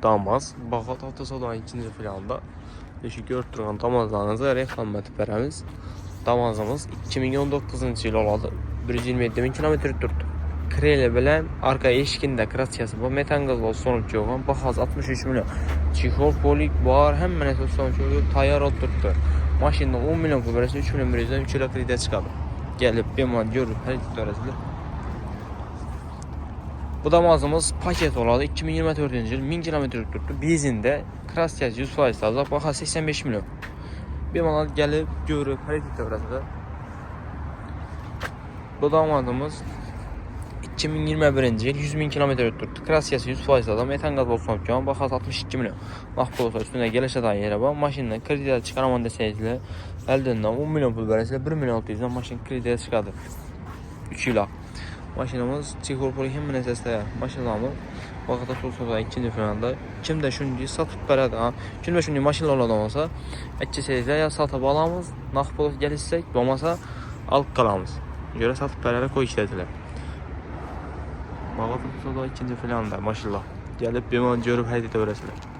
Damaz. Bağat Avtosalonun ikinci planda. Düşük örtürən damazlarınızı reklam etibərəmiz. Damazımız 2019-cu il oladı. 127 bin kilometr durdu. Kreli bilən arka eşkində krasiyası bu. Metan qazlı sonuç yoxan. Baxaz 63 milyon. Çixol polik var. Həmmən əsas sonuç yoxan. Tayar oturtdu. Maşında 10 milyon pul verəsə 3 milyon birəcdən 3 ilə krediyə çıxadı. Gəlib bir man görüb hər iki törəsində. Bu damazımız paket oladı. 2024-cü il 1000 kilometr durdu. Bizində krasiyası 100% azaq. Baxaz 85 milyon. Bir manat gəlib görüb hər iki törəsində. Bu damazımız 2021-ci il 100 bin kilometr durdu. Krasiyası 100% adam. Metan qaz olsun ki, baxaz 62 milyon. Naqd olsa üstündə gəlişə dair yerə bax. Maşından krediyə çıxaraman desəyizlə əldən 10 milyon pul verəsə 1 milyon 600-dən maşın krediyə çıxadı. 3 ilə. Maşınımız Çixol həmin əsasda maşınlarımız vaxtda tutulsa ikinci planda. Kim də şimdi satıb bərədə ha. Kim də şimdi maşınlar olan olsa, əkçisəyizlə ya satıb alamız, naqd olsa gəlişsək, olmasa alıb qalamız. Görə satıb bərədə qoy işlədilər. Vaxtda tutulsa ikinci planda maşınlar. Gəlib bir man görüb hədiyyə verəsilər.